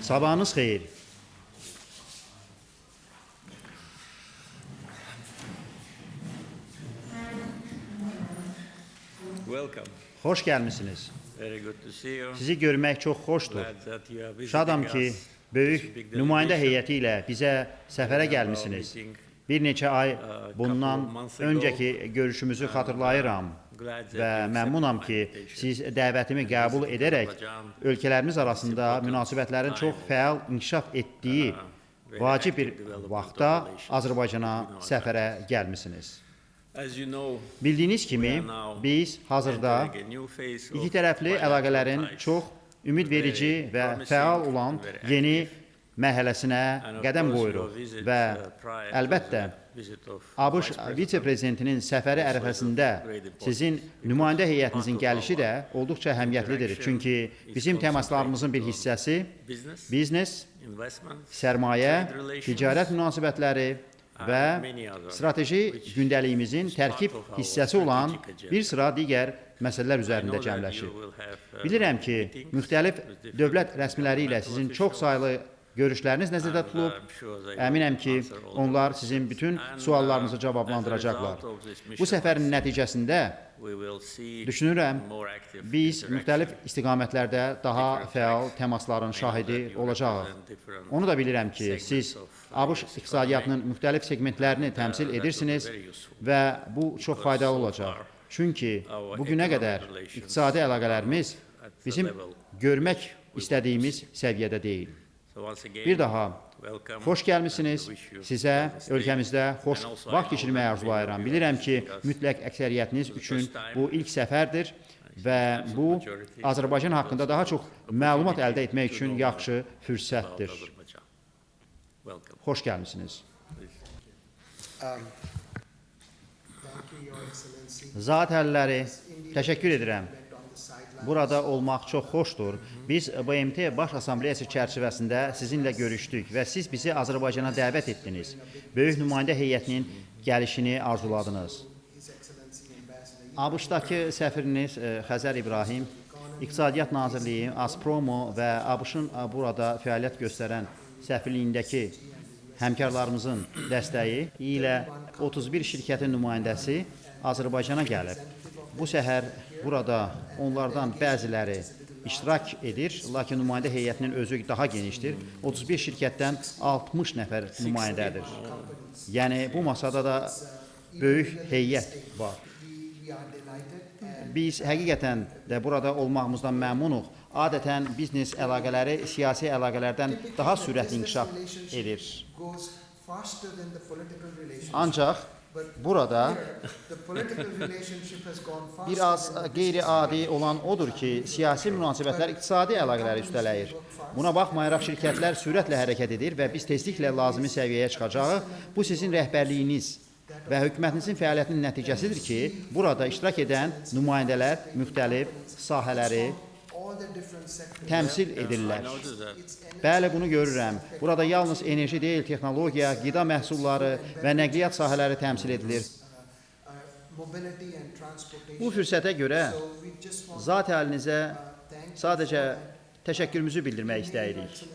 Sabahınız xeyir. Welcome. Xoş gəlmisiniz. Very good to see you. Sizi görmək çox xoşdur. Glad that you are visiting Şadam ki, us. böyük It's a big nümayəndə delegation. heyəti ilə bizə səfərə gəlmisiniz. Bir neçə ay bundan öncəki görüşümüzü xatırlayıram və məmnunam ki, siz dəvətimi qəbul edərək ölkələrimiz arasında münasibətlərin çox fəal inkişaf etdiyi vacib bir vaxtda Azərbaycana səfərə gəlmisiniz. As you know, Bildiyiniz kimi, biz hazırda entering a new phase of iki tərəfli bilateral əlaqələrin ties. çox ümidverici və fəal olan yeni mərhələsinə qədəm qoyuruq və əlbəttə ABŞ vitse-prezidentinin səfəri ərəfəsində sizin nümayəndə heyətinizin gəlişi də olduqca əhəmiyyətlidir. Çünki bizim təmaslarımızın bir hissəsi Business, biznes, investment, sərmayə, ticarət münasibətləri və strateji gündəliyimizin tərkib hissəsi olan bir sıra digər məsələlər üzərində cəmləşir. Bilirəm ki, müxtəlif dövlət rəsmiləri ilə sizin çox saylı görüşləriniz nəzərdə tutulub. Əminəm ki, onlar sizin bütün suallarınızı cavablandıracaqlar. Bu səfərin nəticəsində düşünürəm, biz müxtəlif istiqamətlərdə daha fəal təmasların şahidi olacağıq. Onu da bilirəm ki, siz ABŞ iqtisadiyyatının müxtəlif segmentlərini təmsil edirsiniz və bu çox faydalı olacaq. Çünki bugünə qədər iqtisadi əlaqələrimiz bizim görmək istədiyimiz səviyyədə deyil. Bir daha xoş gəlmisiniz. Sizə ölkəmizdə xoş vaxt keçirməyi arzulayıram. Bilirəm ki, mütləq əksəriyyətiniz üçün bu ilk səfərdir və bu Azərbaycan haqqında daha çox məlumat əldə etmək üçün yaxşı fürsətdir. Xoş gəlmisiniz. Zat əlləri, təşəkkür edirəm. Burada olmaq çox xoşdur. Biz BMT Baş Assambleyası çərçivəsində sizinlə görüşdük və siz bizi Azərbaycana dəvət etdiniz. Böyük nümayəndə heyətinin gəlişini arzuladınız. ABŞ-dakı səfiriniz Xəzər İbrahim, İqtisadiyyat Nazirliyi, Azpromo və ABŞ-ın burada fəaliyyət göstərən səfirliyindəki həmkarlarımızın dəstəyi ilə 31 şirkətin nümayəndəsi Azərbaycana gəlib. Bu səhər burada onlardan bəziləri iştirak edir, lakin nümayəndə heyətinin özü daha genişdir. 31 şirkətdən 60 nəfər nümayəndədir. Yəni, bu masada da böyük heyət var. Biz həqiqətən də burada olmağımızdan məmnunuq. Adətən biznes əlaqələri siyasi əlaqələrdən daha sürətli inkişaf edir. Ancaq burada biraz qeyri-adi olan odur ki, siyasi münasibətlər iqtisadi əlaqələri üstələyir. Buna baxmayaraq şirkətlər sürətlə hərəkət edir və biz tezliklə lazımi səviyyəyə çıxacağıq. Bu sizin rəhbərliyiniz və hökumətinizin fəaliyyətinin nəticəsidir ki, burada iştirak edən nümayəndələr müxtəlif sahələri təmsil edirlər. Bəli, bunu görürəm. Burada yalnız enerji deyil, texnologiya, qida məhsulları və nəqliyyat sahələri təmsil edilir. Bu fürsətə görə zat əlinizə sadəcə təşəkkürümüzü bildirmək istəyirik.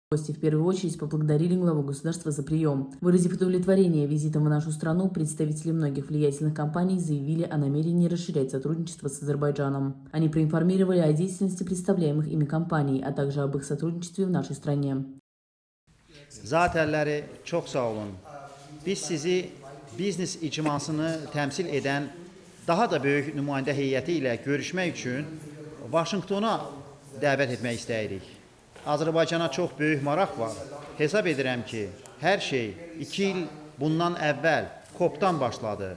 Гости в первую очередь поблагодарили главу государства за прием. Выразив удовлетворение визитом в нашу страну, представители многих влиятельных компаний заявили о намерении расширять сотрудничество с Азербайджаном. Они проинформировали о деятельности представляемых ими компаний, а также об их сотрудничестве в нашей стране. Zat əlləri, çox sağ olun. Biz sizi biznes icmasını təmsil edən daha da böyük nümayəndə heyəti ilə görüşmək üçün Vaşinqtona dəvət etmək istəyirik. Azərbaycana çox böyük maraq var. Hesab edirəm ki, hər şey 2 il bundan əvvəl COP-dan başladı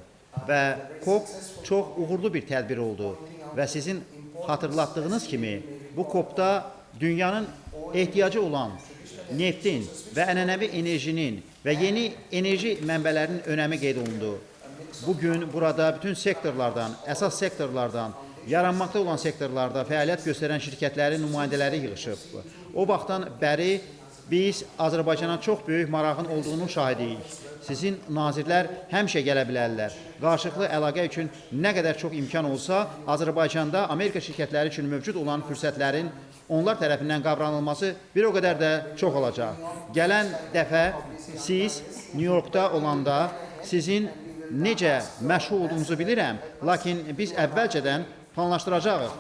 və COP çox uğurlu bir tədbir oldu və sizin xatırlatdığınız kimi bu COP-da dünyanın ehtiyacı olan neftin və ənənəvi enerjinin və yeni enerji mənbələrinin önəmi qeyd olundu. Bugün burada bütün sektorlardan, əsas sektorlardan, yaranmaqda olan sektorlarda fəaliyyət göstərən şirkətlərin nümayəndələri yığışıb. O vaxtdan bəri biz Azərbaycana çox böyük marağın olduğunun şahidiyik. Sizin nazirlər həmişə gələ bilərlər. Qarşılıqlı əlaqə üçün nə qədər çox imkan olsa, Azərbaycanda Amerika şirkətləri üçün mövcud olan fürsətlərin onlar tərəfindən qavranılması bir o qədər də çox olacaq. Gələn dəfə siz New Yorkda olanda sizin necə məşğul olduğunuzu bilirəm, lakin biz əvvəlcədən planlaşdıracağıq.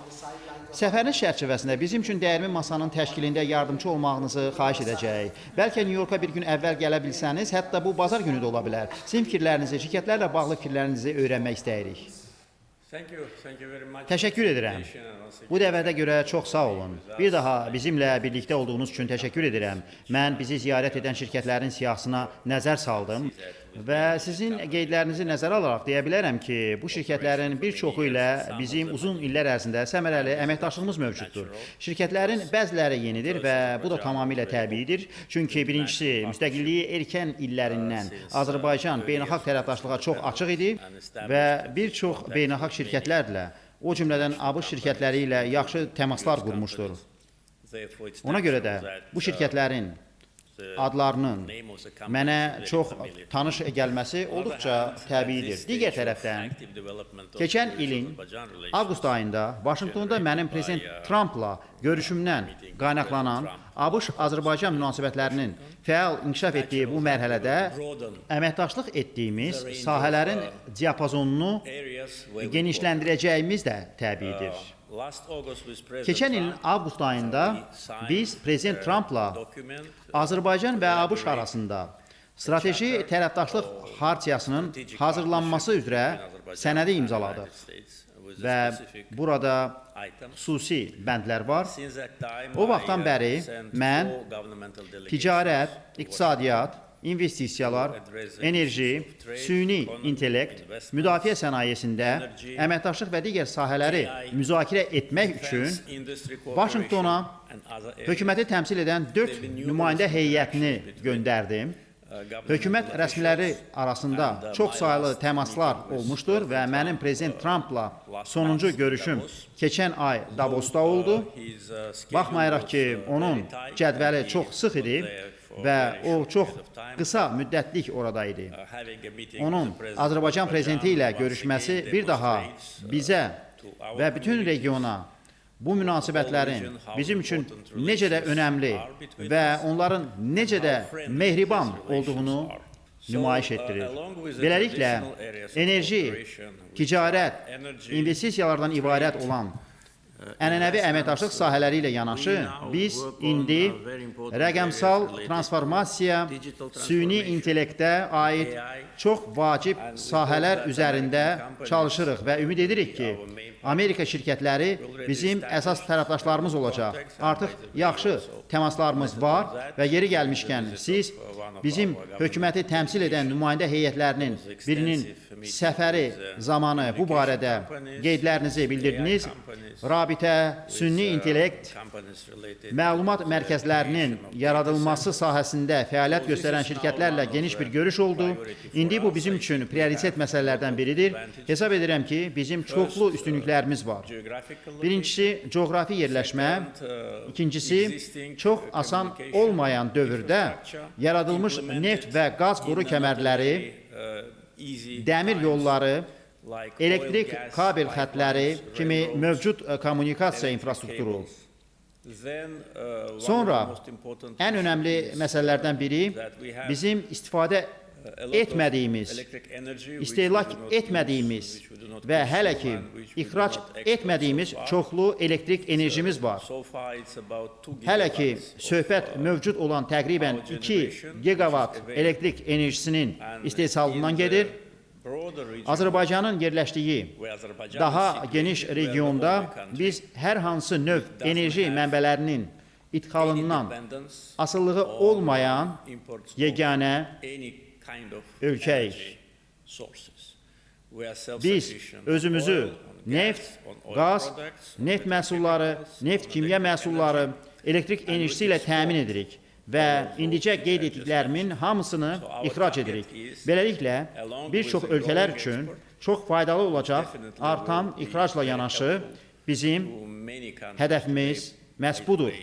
Səfərin çərçivəsində bizim üçün dəyirmi masanın təşkilində yardımcı olmağınızı xahiş edəcəyik. Bəlkə New Yorka bir gün əvvəl gələ bilsəniz, hətta bu bazar günü də ola bilər. Sizin fikirlərinizi, şirkətlərlə bağlı fikirlərinizi öyrənmək istəyirik. Təşəkkür edirəm. Bu dəvətə görə çox sağ olun. Bir daha bizimlə birlikdə olduğunuz üçün təşəkkür edirəm. Mən bizi ziyarət edən şirkətlərin siyahısına nəzər saldım və sizin qeydlərinizi nəzərə alaraq deyə bilərəm ki, bu şirkətlərin bir çoxu ilə bizim uzun illər ərzində səmərəli əməkdaşlığımız mövcuddur. Şirkətlərin bəziləri yenidir və bu da tamamilə təbiidir. Çünki birincisi, müstəqilliyi erkən illərindən Azərbaycan beynəlxalq tərəfdaşlığa çox açıq idi və bir çox beynəlxalq şirkətlərlə, o cümlədən ABŞ şirkətləri ilə yaxşı təmaslar qurmuşdur. Ona görə də bu şirkətlərin adlarının mənə çox tanış gəlməsi olduqca təbiidir. Digər tərəfdən, keçən ilin avqust ayında Vaşinqtonda mənim Prezident Trumpla görüşümdən qaynaqlanan ABŞ-Azərbaycan münasibətlərinin fəal inkişaf etdiyi bu mərhələdə əməkdaşlıq etdiyimiz sahələrin diapazonunu genişləndirəcəyimiz də təbiidir. Keçən ilin avqust ayında biz Prezident Trumpla Azərbaycan və ABŞ arasında strateji tərəfdaşlıq xartiyasının hazırlanması üzrə sənədi imzaladıq və burada xüsusi bəndlər var. O vaxtdan bəri mən ticarət, iqtisadiyyat, investisiyalar, enerji, süni intellekt, müdafiə sənayesində əməkdaşlıq və digər sahələri müzakirə etmək üçün Vaşinqtona hökuməti təmsil edən 4 nümayəndə heyətini göndərdim. Hökumət rəsmiləri arasında çox saylı təmaslar olmuşdur və mənim Prezident Trumpla sonuncu görüşüm keçən ay Davosda oldu. Baxmayaraq ki, onun cədvəli çox sıx idi və o çox qısa müddətlik orada idi. Onun Azərbaycan prezidenti ilə görüşməsi bir daha bizə və bütün regiona bu münasibətlərin bizim üçün necə də önəmli və onların necə də mehriban olduğunu nümayiş etdirir. Beləliklə, enerji, ticarət, investisiyalardan ibarət olan ənənəvi əməkdaşlıq sahələri ilə yanaşı, biz indi rəqəmsal transformasiya, süni intellektə aid çox vacib sahələr üzərində çalışırıq və ümid edirik ki, Amerika şirkətləri bizim əsas tərəfdaşlarımız olacaq. Artıq yaxşı təmaslarımız var və yeri gəlmişkən siz bizim hökuməti təmsil edən nümayəndə heyətlərinin birinin səfəri zamanı bu barədə qeydlərinizi bildirdiniz. Rabitə, sünni intellekt, məlumat mərkəzlərinin yaradılması sahəsində fəaliyyət göstərən şirkətlərlə geniş bir görüş oldu. İndi bu bizim üçün prioritet məsələlərdən biridir. Hesab edirəm ki, bizim çoxlu üstünlüklərimiz var. Birincisi, coğrafi yerləşmə. İkincisi, çox asan olmayan dövrdə yaradılmış neft və qaz boru kəmərləri, dəmir yolları, elektrik kabel xətləri kimi mövcud kommunikasiya infrastrukturu. Sonra ən önəmli məsələlərdən biri bizim istifadə etmədiyimiz, istehlak etmədiyimiz və hələ ki ixrac etmədiyimiz çoxlu elektrik enerjimiz var. Hələ ki söhbət mövcud olan təqribən 2 gigavat elektrik enerjisinin istehsalından gedir. Azərbaycanın yerləşdiyi daha geniş regionda biz hər hansı növ enerji mənbələrinin idxalından asılılığı olmayan yeganə ölkəyik. Biz özümüzü neft, qaz, neft məhsulları, neft kimya məhsulları, elektrik enerjisi ilə təmin edirik və indicə qeyd etdiklərimin hamısını ixrac edirik. Beləliklə, bir çox ölkələr üçün çox faydalı olacaq artan ixracla yanaşı bizim hədəfimiz məhz budur.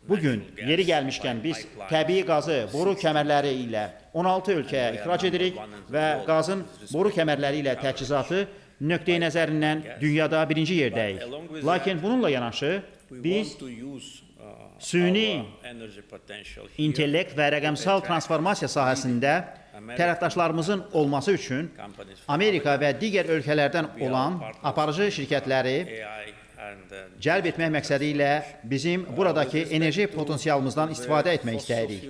Bugün yeri gəlmişkən biz təbii qazı boru kəmərləri ilə 16 ölkəyə ixrac edirik və qazın boru kəmərləri ilə təchizatı nöqteyi nəzərindən dünyada birinci yerdəyik. Lakin bununla yanaşı Biz süni intellekt və rəqəmsal transformasiya sahəsində tərəfdaşlarımızın olması üçün Amerika və digər ölkələrdən olan aparıcı şirkətləri cəlb etmək məqsədi ilə bizim buradakı enerji potensialımızdan istifadə etmək istəyirik.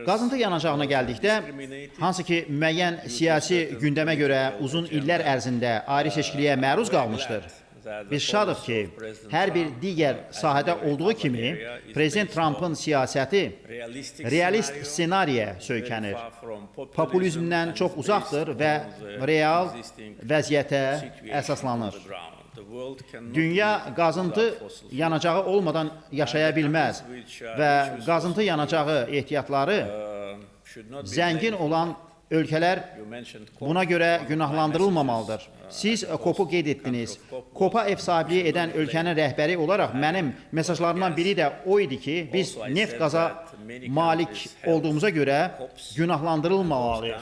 Qazıntı yanacağına gəldikdə, hansı ki müəyyən siyasi gündəmə görə uzun illər ərzində ayrı seçkiliyə məruz qalmışdır. Biz şadıq ki, hər bir digər sahədə olduğu kimi Prezident Trumpın siyasəti realist ssenariyə söykənir. Populizmdən çox uzaqdır və real vəziyyətə əsaslanır. Dünya qazıntı yanacağı olmadan yaşaya bilməz və qazıntı yanacağı ehtiyatları zəngin olan ölkələr buna görə günahlandırılmamalıdır. Siz COP-u qeyd etdiniz. COP-a ev sahibliyi edən ölkənin rəhbəri olaraq mənim mesajlarımdan biri də o idi ki, biz neft qaza malik olduğumuza görə günahlandırılmamalıyıq.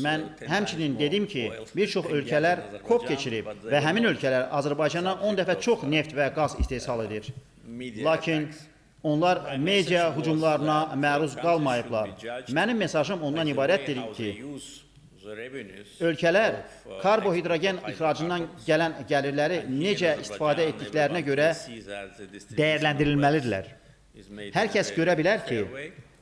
Mən həmçinin dedim ki, bir çox ölkələr COP keçirib və həmin ölkələr Azərbaycandan 10 dəfə çox neft və qaz istehsal edir. Lakin onlar media hücumlarına məruz qalmayıblar. Mənim mesajım ondan ibarətdir ki, ölkələr karbohidrogen ixracından gələn gəlirləri necə istifadə etdiklərinə görə dəyərləndirilməlidirlər. Hər kəs görə bilər ki,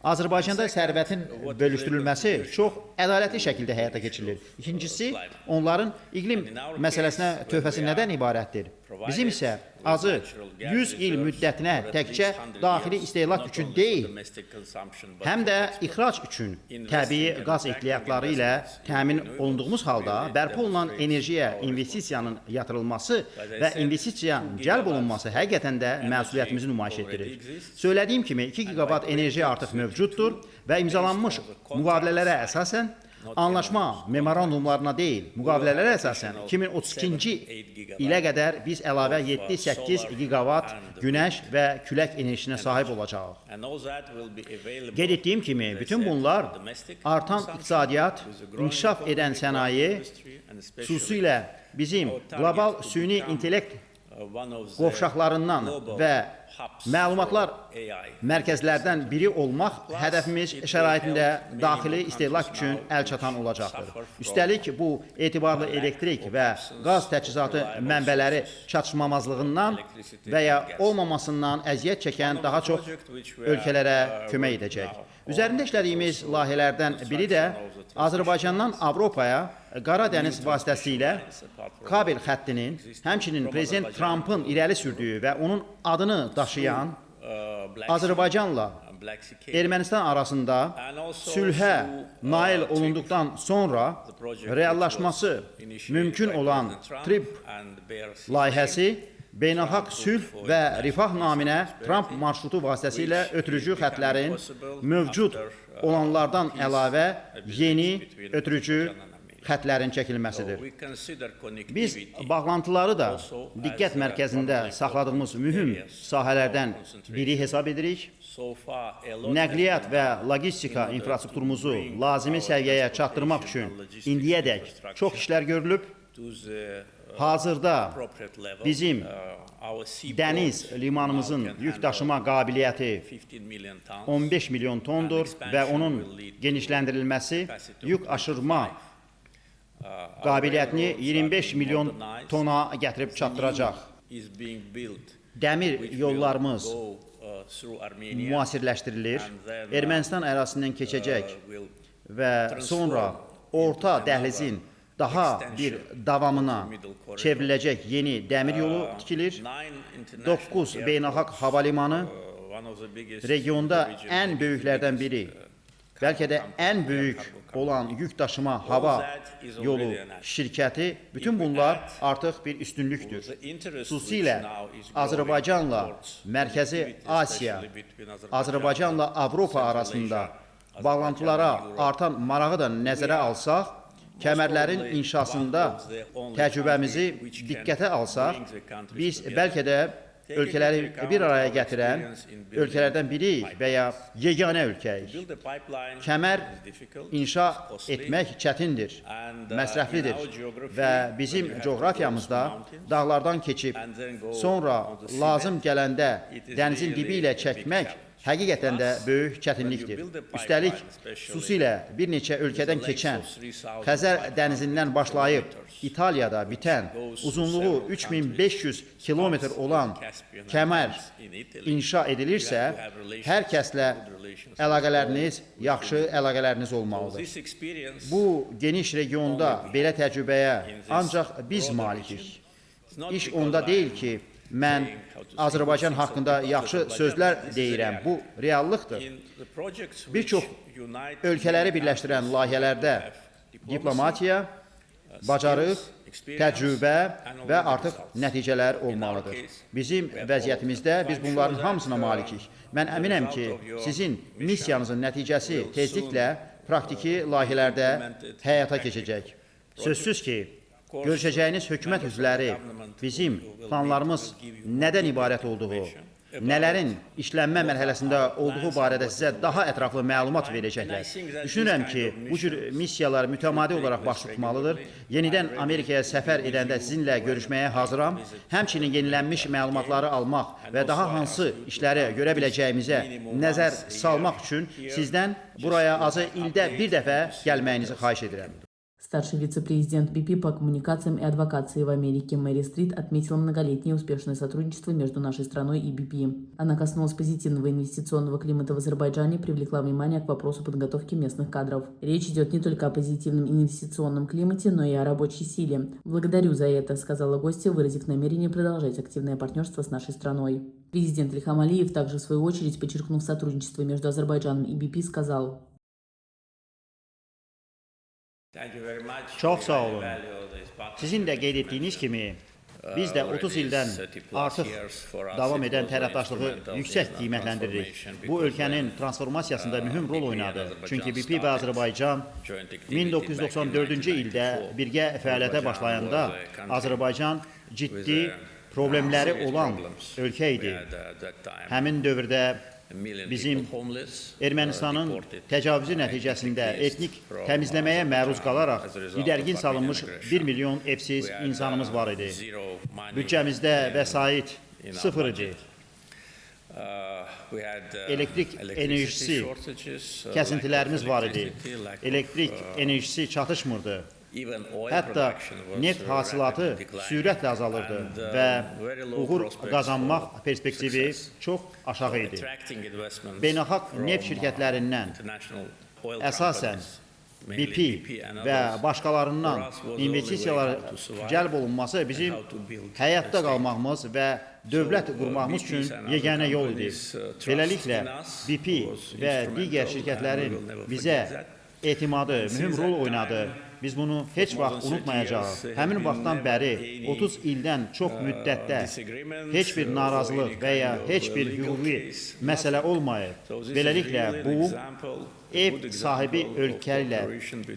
Azərbaycanda sərvətin bölüşdürülməsi çox ədalətli şəkildə həyata keçirilir. İkincisi, onların iqlim məsələsinə töhfəsi nədən ibarətdir? Bizim isə azı 100 il müddətinə təkcə daxili istehlak üçün deyil, həm də ixrac üçün təbii qaz ehtiyatları ilə təmin olunduğumuz halda bərpa olunan enerjiyə investisiyanın yatırılması və investisiya cəlb olunması həqiqətən də məsuliyyətimizi nümayiş etdirir. Söylədiyim kimi 2 gigavat enerji artıq mövcuddur və imzalanmış müqavilələrə əsasən anlaşma memorandumlarına deyil, müqavilələrə əsasən 2032-ci ilə qədər biz əlavə 7-8 gigavat günəş və külək enerjisinə sahib olacağıq. Qeyd etdiyim kimi, bütün bunlar artan iqtisadiyyat, inkişaf edən sənaye, xüsusilə bizim qlobal süni intellekt qovşaqlarından və məlumatlar mərkəzlərdən biri olmaq hədəfimiz şəraitində daxili istehlak üçün əlçatan olacaqdır. Üstəlik, bu etibarlı elektrik və qaz təchizatı mənbələri çatışmamazlığından və ya olmamasından əziyyət çəkən daha çox ölkələrə kömək edəcək. Üzərində işlədiyimiz layihələrdən biri də Azərbaycandan Avropaya Qara dəniz vasitəsilə kabel xəttinin, həmçinin Prezident Trumpın irəli sürdüyü və onun adını daşıyan Azərbaycanla Ermənistan arasında sülhə nail olunduqdan sonra reallaşması mümkün olan TRIP layihəsi beynəlxalq sülh və rifah naminə Trump marşrutu vasitəsilə ötürücü xətlərin mövcud olanlardan əlavə yeni ötürücü xətlərin çəkilməsidir. Biz bağlantıları da diqqət mərkəzində saxladığımız mühüm sahələrdən biri hesab edirik. Nəqliyyat və logistika infrastrukturumuzu lazımi səviyyəyə çatdırmaq üçün indiyədək çox işlər görülüb. Hazırda bizim dəniz limanımızın yük daşıma qabiliyyəti 15 milyon tondur və onun genişləndirilməsi yük aşırma qabiliyyətini 25 milyon tona gətirib çatdıracaq. Dəmir yollarımız müasirləşdirilir, Ermənistan ərazisindən keçəcək və sonra orta dəhlizin daha bir davamına çevriləcək yeni dəmir yolu tikilir. 9 beynəlxalq hava limanı regionda ən böyüklərdən biri, bəlkə də ən böyük olan yük daşıma hava yolu şirkəti, bütün bunlar artıq bir üstünlükdür. Xüsusilə Azərbaycanla Mərkəzi Asiya, Azərbaycanla Avropa arasında bağlantılara artan marağı da nəzərə alsaq, kəmərlərin inşasında təcrübəmizi diqqətə alsaq, biz bəlkə də ölkələri bir araya gətirən ölkələrdən biriyik və ya yeganə ölkəyik. Kəmər inşa etmək çətindir, məsrəflidir və bizim coğrafiyamızda dağlardan keçib, sonra lazım gələndə dənizin dibi ilə çəkmək həqiqətən də böyük çətinlikdir. Üstəlik, xüsusilə bir neçə ölkədən keçən, Xəzər dənizindən başlayıb İtaliyada bitən, uzunluğu 3500 kilometr olan kəmər inşa edilirsə, hər kəslə əlaqələriniz, yaxşı əlaqələriniz olmalıdır. Bu geniş regionda belə təcrübəyə ancaq biz malikik. İş onda deyil ki, mən Azərbaycan haqqında yaxşı sözlər deyirəm. Bu reallıqdır. Bir çox ölkələri birləşdirən layihələrdə diplomatiya, bacarıq, təcrübə və artıq nəticələr olmalıdır. Bizim vəziyyətimizdə biz bunların hamısına malikik. Mən əminəm ki, sizin missiyanızın nəticəsi tezliklə praktiki layihələrdə həyata keçəcək. Sözsüz ki, görüşəcəyiniz hökumət üzvləri bizim planlarımız nədən ibarət olduğu, nələrin işlənmə mərhələsində olduğu barədə sizə daha ətraflı məlumat verəcəklər. Düşünürəm ki, bu cür missiyalar mütəmadi olaraq baş tutmalıdır. Yenidən Amerikaya səfər edəndə sizinlə görüşməyə hazıram. Həmçinin yenilənmiş məlumatları almaq və daha hansı işləri görə biləcəyimizə nəzər salmaq üçün sizdən buraya azı ildə bir dəfə gəlməyinizi xahiş edirəm. Старший вице-президент BP по коммуникациям и адвокации в Америке Мэри Стрит отметила многолетнее успешное сотрудничество между нашей страной и BP. Она коснулась позитивного инвестиционного климата в Азербайджане и привлекла внимание к вопросу подготовки местных кадров. Речь идет не только о позитивном инвестиционном климате, но и о рабочей силе. «Благодарю за это», — сказала гостья, выразив намерение продолжать активное партнерство с нашей страной. Президент Ильхам Алиев также, в свою очередь, подчеркнув сотрудничество между Азербайджаном и BP, сказал: Çox sağ olun. Sizin də qeyd etdiyiniz kimi, biz də 30 ildən artıq davam edən tərəfdaşlığı yüksək qiymətləndiririk. Bu, ölkənin transformasiyasında mühüm rol oynadı. Çünki BP və Azərbaycan 1994-cü ildə birgə fəaliyyətə başlayanda Azərbaycan ciddi problemləri olan ölkə idi. Həmin dövrdə bizim Ermənistanın təcavüzü nəticəsində etnik təmizləməyə məruz qalaraq didərgin salınmış 1 milyon evsiz insanımız var idi. Büdcəmizdə vəsait sıfır idi. Elektrik enerjisi kəsintilərimiz var idi. Elektrik enerjisi çatışmırdı. Hətta neft hasilatı sürətlə azalırdı və uğur qazanmaq perspektivi çox aşağı idi. Beynəlxalq neft şirkətlərindən əsasən BP və başqalarından investisiyalar cəlb olunması bizim həyatda qalmağımız və dövlət qurmağımız üçün yeganə yol idi. Beləliklə, BP və digər şirkətlərin bizə etimadı mühüm rol oynadı. Biz bunu heç vaxt unutmayacağıq. Həmin vaxtdan bəri 30 ildən çox müddətdə heç bir narazılıq və ya heç bir hüquqi məsələ olmayıb. Beləliklə, bu, ev sahibi ölkə ilə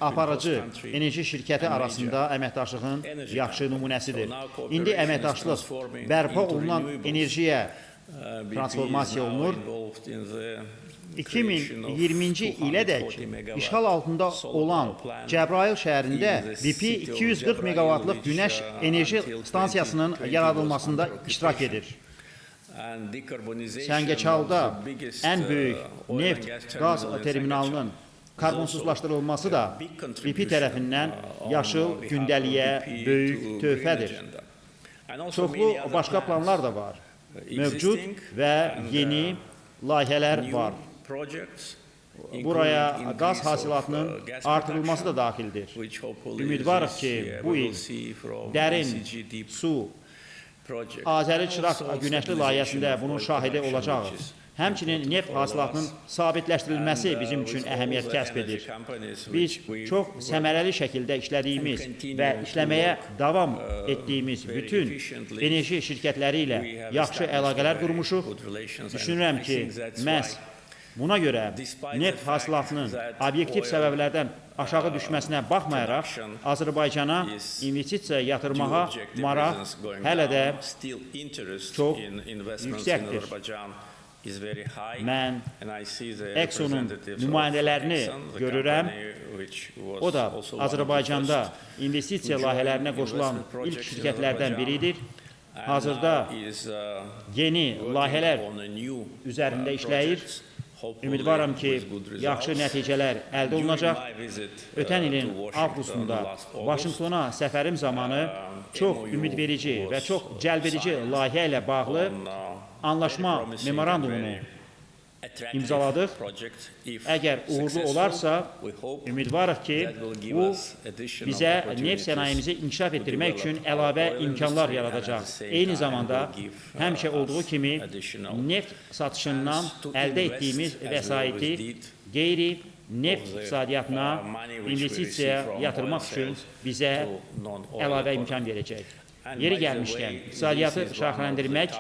aparıcı enerji şirkəti arasında əməkdaşlığın yaxşı nümunəsidir. İndi əməkdaşlıq bərpa olunan enerjiyə transformasiya olunur. 2020-ci ilədək işğal altında olan Cəbrayıl şəhərində BP 240 meqavatlıq günəş enerji stansiyasının yaradılmasında iştirak edir. Səngəçalda ən böyük neft qaz terminalının karbonsuzlaşdırılması da BP tərəfindən yaşıl gündəliyə böyük töhfədir. Çoxlu başqa planlar da var. Mövcud və yeni layihələr var. Buraya qaz hasilatının artırılması da daxildir. Ümidvarıq ki, bu il dərin su Azəri-Çıraq günəşli layihəsində bunun şahidi olacağıq. Həmçinin neft hasilatının sabitləşdirilməsi bizim üçün əhəmiyyət kəsb edir. Biz çox səmərəli şəkildə işlədiyimiz və işləməyə davam etdiyimiz bütün enerji şirkətləri ilə yaxşı əlaqələr qurmuşuq. Düşünürəm ki, məhz Buna görə neft hasilatının obyektiv səbəblərdən aşağı düşməsinə baxmayaraq, Azərbaycana investisiya yatırmağa maraq hələ də çox yüksəkdir. Mən Exxon'un nümayəndələrini görürəm. O da Azərbaycanda investisiya layihələrinə qoşulan ilk şirkətlərdən biridir. Hazırda yeni layihələr üzərində işləyir. Ümidvaram ki, yaxşı nəticələr əldə olunacaq. Ötən ilin avqustunda Vaşinqtona səfərim zamanı çox ümidverici və çox cəlbedici layihə ilə bağlı anlaşma memorandumunu imzaladıq. Əgər uğurlu olarsa, ümidvarıq ki, bu bizə neft sənayemizi inkişaf etdirmək üçün əlavə imkanlar yaradacaq. Eyni zamanda, həmişə olduğu kimi, neft satışından əldə etdiyimiz vəsaiti qeyri-neft iqtisadiyyatına investisiya yatırmaq üçün bizə əlavə imkan verəcək. Yeri gəlmişkən, iqtisadiyyatı şaxələndirmək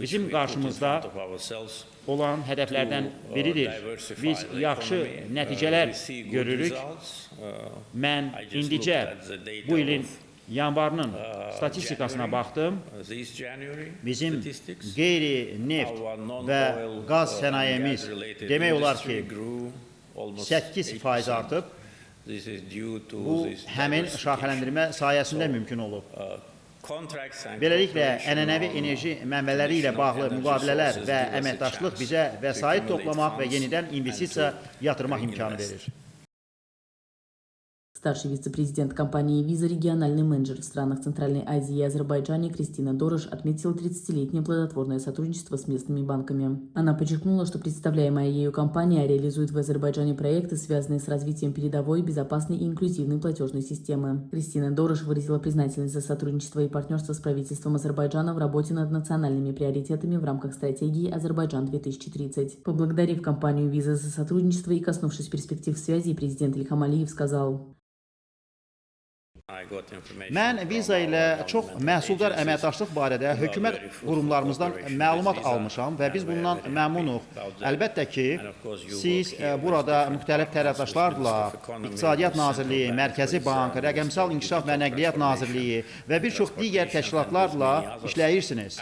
bizim qarşımızda olan hədəflərdən biridir. Biz yaxşı nəticələr görürük. Mən indicə bu ilin yanvarının statistikasına baxdım. Bizim qeyri-neft və qaz sənayemiz demək olar ki, 8% artıb. Bu, həmin şaxələndirmə sayəsində mümkün olub. Beləliklə, ənənəvi enerji mənbələri ilə bağlı müqavilələr və əməkdaşlıq bizə vəsait toplamaq və yenidən investisiya yatırmaq imkanı verir. Старший вице-президент компании «Виза», региональный менеджер в странах Центральной Азии и Азербайджане Кристина Дорож отметила 30-летнее плодотворное сотрудничество с местными банками. Она подчеркнула, что представляемая ею компания реализует в Азербайджане проекты, связанные с развитием передовой, безопасной и инклюзивной платежной системы. Кристина Дорож выразила признательность за сотрудничество и партнерство с правительством Азербайджана в работе над национальными приоритетами в рамках стратегии «Азербайджан-2030». Поблагодарив компанию «Виза» за сотрудничество и коснувшись перспектив связи, президент Ильхам Алиев сказал: Mən Viza ilə çox məhsuldar əməkdaşlıq barədə hökumət qurumlarımızdan məlumat almışam və biz bundan məmnunuq. Əlbəttə ki, siz burada müxtəlif tərəfdaşlarla, İqtisadiyyat Nazirliyi, Mərkəzi Bank, Rəqəmsal İnkişaf və Nəqliyyat Nazirliyi və bir çox digər təşkilatlarla işləyirsiniz.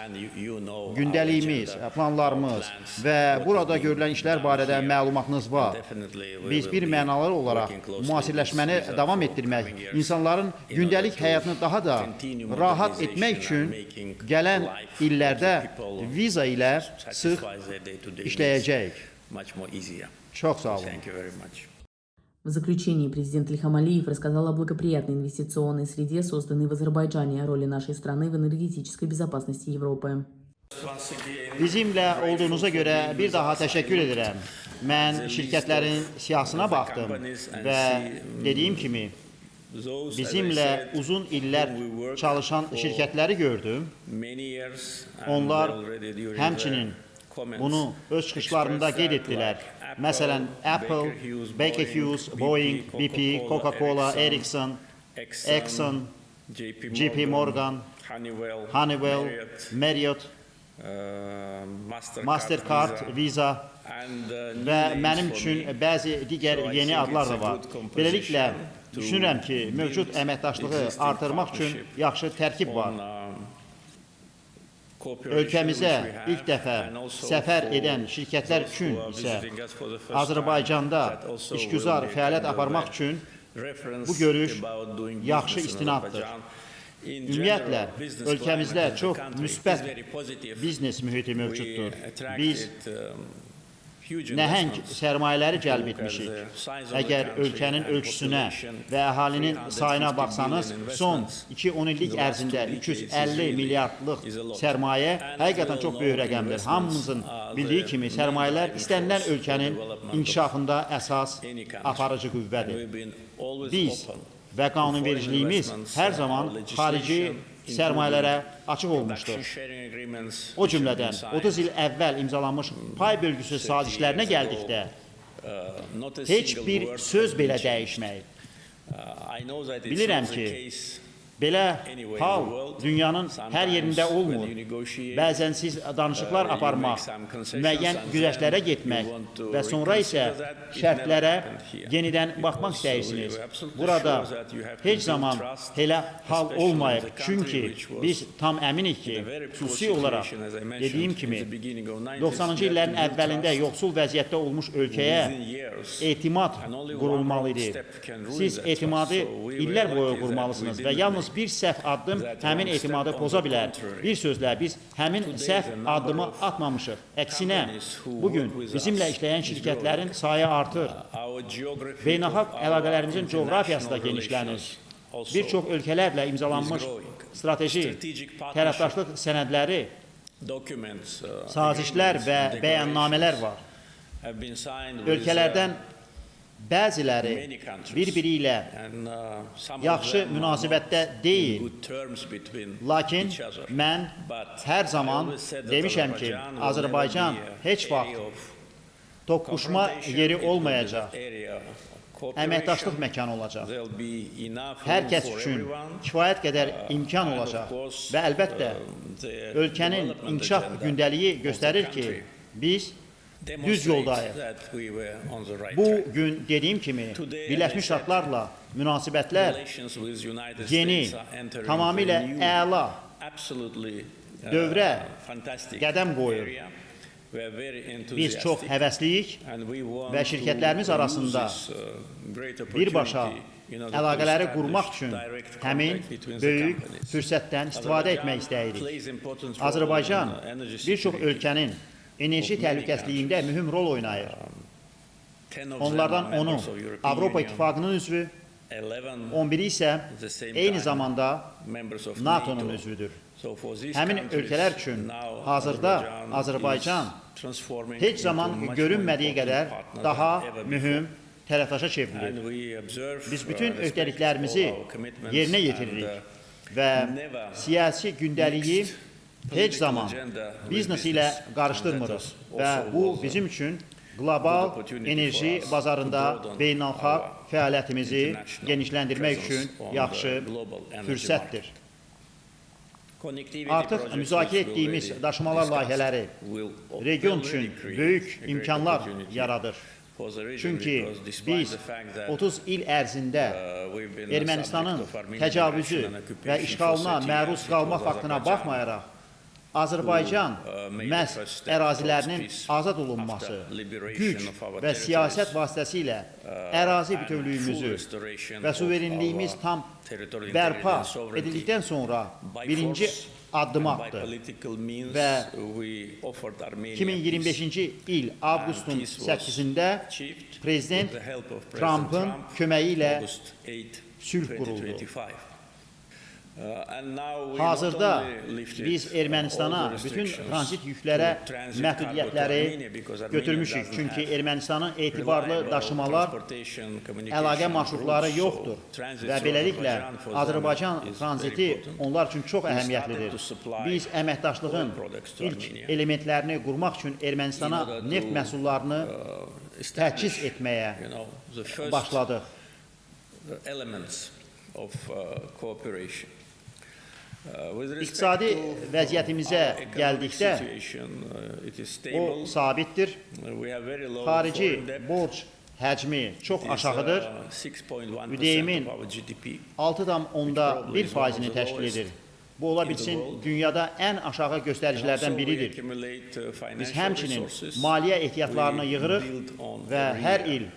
Gündəliyimiz, planlarımız və burada görülən işlər barədə məlumatınız var. Biz bir mənalı olaraq müasirləşməni davam etdirmək, insanların gündəlik həyatını daha da rahat etmək üçün gələn illərdə Viza ilə sıx işləyəcəyik. Çox sağ olun. В заключении президент Ильхам Алиев рассказал о благоприятной инвестиционной среде, созданной в Азербайджане, и о роли нашей страны в энергетической безопасности Европы. Bizimlə olduğunuza görə bir daha təşəkkür edirəm. Mən şirkətlərin siyahısına baxdım və dediyim kimi, bizimlə uzun illər çalışan şirkətləri gördüm. Onlar həmçinin bunu öz çıxışlarında qeyd etdilər. Məsələn, Apple, Baker Hughes, Boeing, BP, Coca-Cola, Ericsson, Exxon, JP Morgan, Honeywell, Marriott, Mastercard, Visa və mənim üçün bəzi digər yeni adlar da var. Beləliklə, düşünürəm ki, mövcud əməkdaşlığı artırmaq üçün yaxşı tərkib var. Ölkəmizə ilk dəfə səfər edən şirkətlər üçün isə Azərbaycanda işgüzar fəaliyyət aparmaq üçün bu görüş yaxşı istinaddır. Ümumiyyətlə, ölkəmizdə çox müsbət biznes mühiti mövcuddur. Biz nəhəng sərmayələri cəlb etmişik. Əgər ölkənin ölçüsünə və əhalinin sayına baxsanız, son 2-10 illik ərzində 350 milyardlıq sərmayə həqiqətən çox böyük rəqəmdir. Hamımızın bildiyi kimi sərmayələr istənilən ölkənin inkişafında əsas aparıcı qüvvədir. Biz və qanunvericiliyimiz hər zaman xarici sərmayələrə açıq olmuşdur. O cümlədən 30 il əvvəl imzalanmış pay bölgüsü sazişlərinə gəldikdə heç bir söz belə dəyişməyib. Bilirəm ki, Belə anywhere in hal the world. dünyanın hər yerində Sometimes olmur. when you negotiate, Bəzən siz danışıqlar you aparmaq, make some concessions müəyyən and güzəştlərə then getmək you want to və sonra isə reconsider that. It şərtlərə never happened here. yenidən baxmaq Because istəyirsiniz. we were absolutely Burada sure that you have to heç build zaman trust, elə hal especially olmayıb. in the country Çünki which was biz tam əminik ki, in a very poor xüsusi olaraq situation, as I mentioned, dediyim in kimi the beginning of 90s, 90-cı you have illərin to build əvvəlində trust yoxsul vəziyyətdə olmuş ölkəyə within years. etimad And only one qurulmalı wrong idi. step can ruin Siz that etimadı trust. So we were illər boyu lucky that qurmalısınız we və didn't yalnız make bir səhv addım that həmin wrong etimadı step. poza On the bilər. contrary. Bir sözlə biz həmin Today səhv the number addımı of atmamışıq. Əksinə, companies who bugün work with bizimlə us işləyən is şirkətlərin growing. sayı artır. Our geography Beynəlxalq of our əlaqələrimizin coğrafiyası da international genişlənir. relations also Bir çox ölkələrlə imzalanmış is growing. strateji Strategic partnership tərəfdaşlıq sənədləri, documents, sazişlər agreements, və and bəyannamələr declarations var. have been signed with, Ölkələrdən bəziləri many countries. bir-biri ilə and, some of yaxşı them are münasibətdə not deyil. in good terms between Lakin each other. mən But hər I zaman always said that demişəm ki, Azerbaijan will Azərbaycan never be a heç area vaxt of toqquşma confrontation. yeri It will be olmayacaq, the area of cooperation. əməkdaşlıq məkanı olacaq. There'll be enough Hər room kəs for üçün everyone. kifayət qədər imkan And of olacaq course, və əlbəttə the ölkənin development inkişaf agenda gündəliyi of the göstərir ki, country biz düz demonstrates yoldayıq. that we were on the right Bu track. gün dediyim kimi Today, Birləşmiş as I said, Ştatlarla münasibətlər Relations with United yeni, States are entering tamamilə a new, əla absolutely, dövrə fantastic qədəm qoyur. area. We are very Biz çox enthusiastic həvəsliyik and we want və şirkətlərimiz to arasında use this, great birbaşa opportunity in order to əlaqələri establish qurmaq üçün direct həmin contact between the böyük companies. fürsətdən istifadə etmək istəyirik. Plays important role Azərbaycan in energy bir çox security. ölkənin enerji təhlükəsizliyində mühüm rol oynayır. 10 of them Onlardan are 10-u members of European Avropa Union, İttifaqının üzvü, 11 11-i isə the same eyni time zamanda members of NATO-nun NATO. üzvüdür. So for these Həmin countries, ölkələr üçün now hazırda Azərbaycan is transforming heç into zaman much more görünmədiyi important qədər partner daha than ever mühüm before. tərəfdaşa çevrilir. And we observe, Biz bütün respect öhdəliklərimizi all our commitments yerinə and, yetiririk və never siyasi gündəliyi mixed heç zaman political agenda with biznes ilə business. qarışdırmırıq And that və also bu was, bizim üçün qlobal opportunity enerji for us bazarında to broaden beynəlxalq our fəaliyyətimizi international genişləndirmək presence üçün on the yaxşı global energy fürsətdir. Connectivity Artıq projects müzakirə which we etdiyimiz already daşımalar discussed layihələri will region already üçün create böyük a great imkanlar opportunity yaradır. for the region Çünki because despite biz the fact that, 30 il ərzində we've been Ermənistanın subject of Armenian təcavüzü aggression and və occupation işğalına for 30 məruz years, qalma it was faktına Azerbaijan baxmayaraq, Azərbaycan made məhz the first step ərazilərinin towards peace azad olunması, after liberation güc of our və siyasət territories, vasitəsilə ərazi and bütövlüyümüzü full restoration və of suverenliyimiz our tam territorial bərpa integrity and sovereignty. edildikdən sonra By birinci force addım and by atdı. political means, Və we offered Armenia 2025-ci il avqustun peace was 8-də achieved Prezident with the help of President Trumpın Trump, köməyi ilə August 8, sülh quruldu. 2025. And now we Hazırda not only lifted biz Ermənistana all the bütün restrictions tranzit yüklərə to transit məhdudiyyətləri cargo to Armenia because Armenia götürmüşük. doesn't Çünki have Ermənistanın etibarlı reliable daşımalar transportation, communication əlaqə marşrutları routes. So yoxdur transit və through beləliklə Azerbaijan for them Azərbaycan is very tranziti important. onlar üçün çox started əhəmiyyətlidir. to supply Biz əməkdaşlığın oil products to ilk Armenia. elementlərini qurmaq üçün Ermənistana In order to, neft məhsullarını establish, təchiz etməyə the first başladıq. elements of cooperation. With respect İqtisadi to vəziyyətimizə our economic gəldikdə situation, it is o stable. sabitdir. We have very low Xarici foreign debt. borc həcmi çox It is, aşağıdır. 6.1% Üdeyimin of our GDP. 6,1%-ni təşkil edir. Bu ola bilsin dünyada ən aşağı göstəricilərdən biridir. Biz həmçinin maliyyə ehtiyatlarını yığırıq və hər il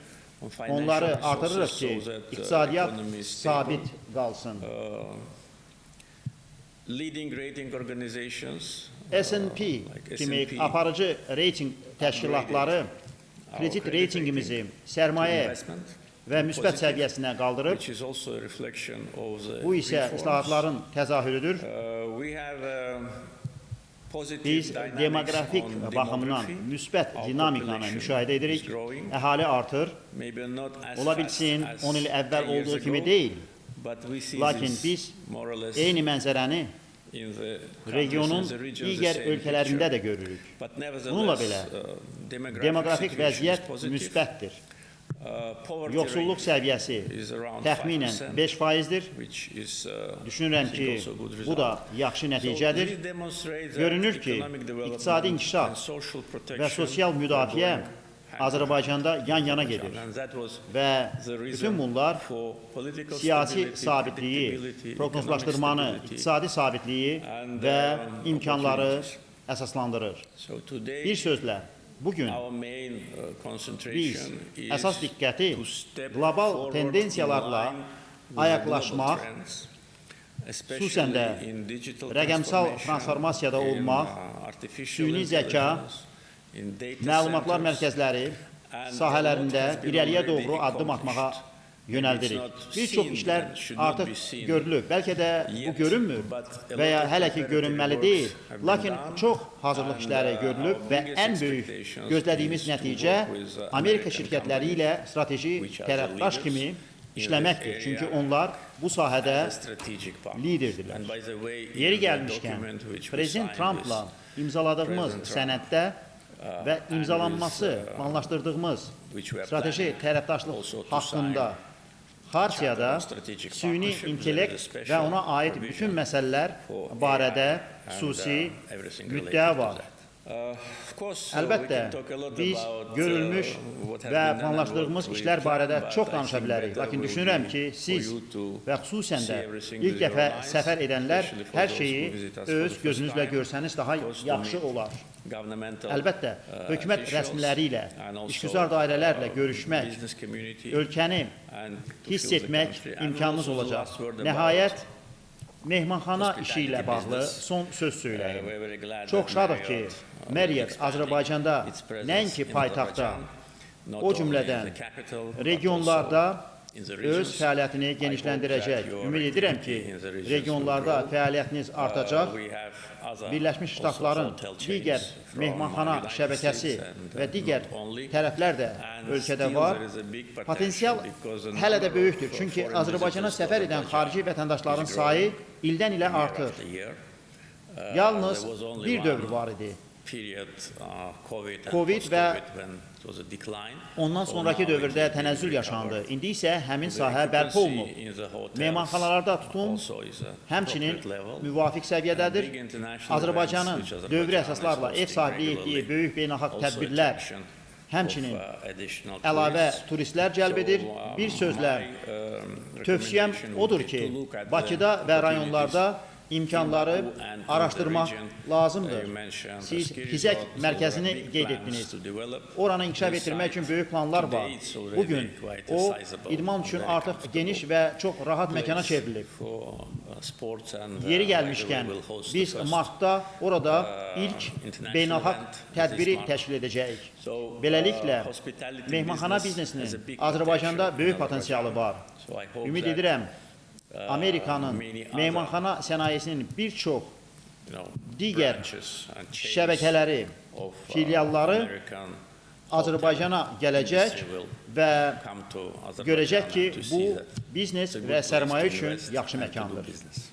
onları artırırıq ki, iqtisadiyyat sabit qalsın. Leading rating organizations S&P like kimi S&P aparıcı reyting təşkilatları kredit reytingimizi sərmayə investment, və müsbət səviyyəsinə qaldırıb. which is also a reflection of the Bu isə reforms. islahatların təzahürüdür. We have positive Biz dynamics demoqrafik on baxımdan demography. müsbət Our dinamikanı population müşahidə edirik. is growing. Əhali artır. Maybe not as Ola fast bilsin as 10 il əvvəl 10 years olduğu kimi ago, deyil. but we see Lakin this biz more or less eyni mənzərəni in the regionun countries and the regions, the digər same ölkələrində picture. də görürük. But Bununla nevertheless, belə demographic demoqrafik situation is vəziyyət positive. müsbətdir. Poverty yoxsulluq rate səviyyəsi is around təxminən 5%, 5%-dir. which is, Düşünürəm I think, ki, also good bu da result. yaxşı So nəticədir. this demonstrates that Görünür ki, economic development iqtisadi inkişaf and social və protection sosial müdafiə are going hand in Azərbaycanda yan-yana gedir. hand. And that was Və the reason bütün bunlar for political siyasi stability, sabitliyi, predictability, proqnozlaşdırmanı, economic stability. iqtisadi sabitliyi and, və imkanları opportunities. əsaslandırır. So today, Bir sözlə, bugün our main biz concentration is əsas diqqəti to step qlobal forward tendensiyalarla in line with the ayaqlaşmaq, global trends, xüsusən də especially in digital rəqəmsal transformation, transformasiyada in, olmaq, artificial süni zəka, intelligence, in data məlumatlar centers, mərkəzləri and sahələrində a lot has been irəliyə already doğru addım atmağa accomplished. yönəldirik. It's not Bir çox seen işlər and should not artıq be seen görülüb. Bəlkə də bu yet, görünmür but a və ya lot of hələ ki preparative görünməli works deyil. have been Lakin done, çox hazırlıq and, işləri görülüb və our ən biggest böyük expectations gözlədiyimiz is to nəticə work with, Amerika American şirkətləri ilə strateji which are the tərəfdaş leaders kimi in this işləməkdir. area Çünki onlar bu sahədə as a strategic partner. liderdirlər. And by the way, in Yeri the gəlmişkən, document which we Prezident signed Trumpla with imzaladığımız President Trump, sənəddə və and imzalanması, with, planlaşdırdığımız which we are strateji planning tərəfdaşlıq also to haqqında sign Xartiyada Charter on Strategic süni Partnership intellekt with a special və ona aid provision bütün məsələlər for barədə AI xüsusi and, everything related müddəa to var. that. Of course, Əlbəttə, we can talk a lot biz about, görülmüş what has və been done and planlaşdırdığımız what we işlər barədə plan, çox but I danışa think bilərik. better Lakin will düşünürəm be ki, for siz you to və xüsusən də see everything ilk with your dəfə eyes, səfər edənlər especially for hər those şeyi who visit us for öz the first gözünüzlə time, görsəniz daha because to yaxşı meet olar. governmental, Əlbəttə, hökumət officials rəsmiləri ilə, and also, işgüzar dairələrlə görüşmək, business community ölkəni and to hiss feel the etmək country. And imkanınız also the olacaq. last word about, Nəhayət, mehmanxana hospitality işi ilə bağlı business. son söz söyləyim. We're very glad Çox that şadıq ki, Marriott expanding Azərbaycanda its presence nəinki in paytaxtda, Azerbaijan, not o only in cümlədən the capital, but regionlarda also in the öz regions. fəaliyyətini I hope genişləndirəcək. that your Ümid edirəm ki, activity in the regions regionlarda will grow. fəaliyyətiniz artacaq. We have other Birləşmiş also Ştatların hotel chains digər from mehmanxana United şəbəkəsi States and, və digər not only. tərəflər də And ölkədə still var. there is a big potential Potensial because a hələ də number böyükdür. of Çünki foreign Azərbaycana visitors to səfər edən Azerbaijan xarici vətəndaşların is sayı growing ildən ilə year artır. after year. Yalnız There was only bir one dövr var idi. period, COVID and Covid və post-COVID when it was a decline. Ondan So sonraki now dövrdə it is being tənəzzül yaşandı. recovered. İndi isə həmin The sahə bərpa occupancy olunub. in the hotels Mehmanxanalarda tutum also is a həmçinin appropriate level. müvafiq səviyyədədir. Big international Azərbaycanın events, which dövrü Azerbaijan əsaslarla is ev hosting sahibliyi regularly, etdiyi böyük beynəlxalq also tədbirlər, attraction həmçinin of, additional əlavə tourists. turistlər cəlb edir. So, Bir sözlə, my, tövsiyəm recommendation odur would be ki, to look at the Bakıda və rayonlarda imkanları in Baku and in the araşdırmaq region. lazımdır. You mentioned Siz Askeri Xizək Road, so mərkəzini there are big qeyd plans etdiniz. to develop Oranı inkişaf this etdirmək üçün site. böyük planlar var. Today it's already Bugün quite a o sizable, idman üçün very artıq comfortable geniş və çox rahat məkana place çevrilib. for, sports and, Yeri by the way, gəlmişkən we'll host the biz first, martda orada ilk international beynəlxalq event tədbiri this month. təşkil edəcəyik. So, Beləliklə, hospitality mehmanxana business biznesinin has a big Azərbaycanda potential böyük in potensialı Azerbaijan. var. So I hope Ümid that, edirəm, Amerikanın many other, mehmanxana sənayesinin bir çox you know, digər branches and chains şəbəkələri, of, filialları American Azərbaycana gələcək industry will və come to Azerbaijan görəcək ki, and to bu see that biznes it's a good və place sərmayə to üçün invest yaxşı and to do məkandır. business.